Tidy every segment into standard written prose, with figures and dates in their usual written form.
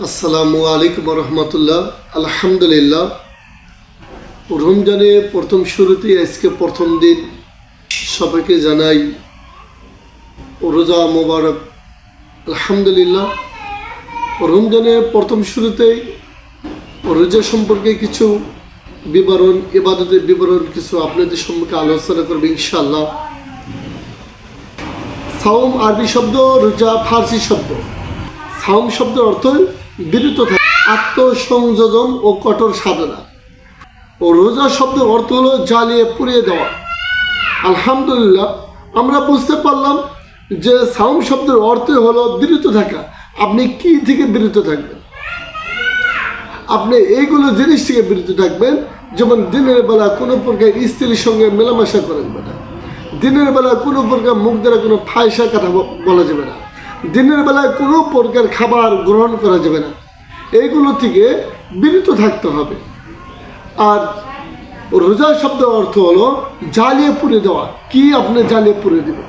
আসসালামু আলাইকুম রহমতুল্লাহ। আলহামদুলিল্লাহ, রমজানে প্রথম শুরুতেই আজকে প্রথম দিন সবাইকে জানাই রোজা মোবারক। আলহামদুলিল্লাহ, রমজানের প্রথম শুরুতেই রোজা সম্পর্কে কিছু বিবরণ, ইবাদতের বিবরণ কিছু আপনাদের সম্পর্কে আলোচনা করবে ইনশাআল্লাহ। সাওম আরবি শব্দ, রোজা ফার্সি শব্দ। সাওম শব্দের অর্থ বিরত থাকা, আত্মসংযোজন ও কঠোর সাধনা। ও রোজা শব্দের অর্থ হলো জ্বালিয়ে পুড়িয়ে দেওয়া। আলহামদুলিল্লাহ, আমরা বুঝতে পারলাম যে সাওম শব্দের অর্থ হলো বিরত থাকা। আপনি কি থেকে বিরত থাকবেন? আপনি এইগুলো জিনিস থেকে বিরত থাকবেন, যেমন দিনের বেলা কোনো প্রকার স্ত্রীর সঙ্গে মেলামেশা করা যাবে না, দিনের বেলা কোনো প্রকার মুখ দ্বারা কোনো ফায়সা কথা বলা যাবে না, দিনের বেলায় কোনো প্রকার খাবার গ্রহণ করা যাবে না। এইগুলো থেকে বিরত থাকতে হবে। আর রোজা শব্দের অর্থ হলো জ্বালিয়ে পুড়ে দেওয়া। কি আপনি জ্বালিয়ে পুড়ে দেবেন?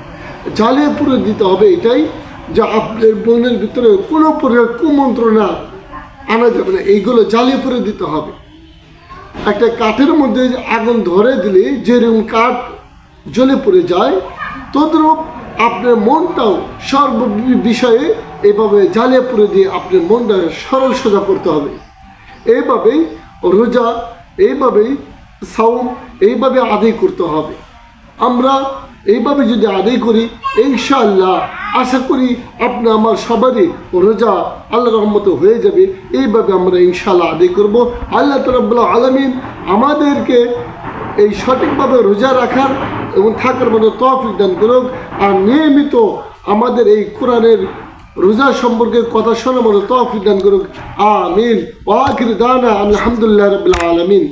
জ্বালিয়ে পুড়ে দিতে হবে এটাই যে আপনার মনের ভিতরে কোনো প্রকার কুমন্ত্রণা আনা যাবে না, এইগুলো জ্বালিয়ে পুড়ে দিতে হবে। একটা কাঠের মধ্যে আগুন ধরে দিলে যেরকম কাঠ জ্বলে পড়ে যায়, তদ্রূপ আপনার মনটাও সর্ব বিষয়ে এইভাবে জ্বালিয়ে পুড়ে দিয়ে আপনার মনটা সরল সোজা করতে হবে। এইভাবেই রোজা, এইভাবেই সাওম, এইভাবে আদায় করতে হবে। আমরা এইভাবে যদি আদায় করি, ইনশাআল্লাহ আশা করি আপনি আমার সবারই রোজা আল্লাহর রহমতে হয়ে যাবে। এইভাবে আমরা ইনশাআল্লাহ আদায় করব। আল্লাহ রাব্বুল আলামিন আমাদেরকে এই সঠিকভাবে রোজা রাখার এবং থাকার মতো তৌফিক দান করুক। আর নিয়মিত আমাদের এই কোরআনের রোজা সম্পর্কে কথা শোনার মতো তৌফিক দান করুক। আমিন। ওয়া আখির দাওয়ানা আলহামদুলিল্লাহি রাব্বিল আলামিন।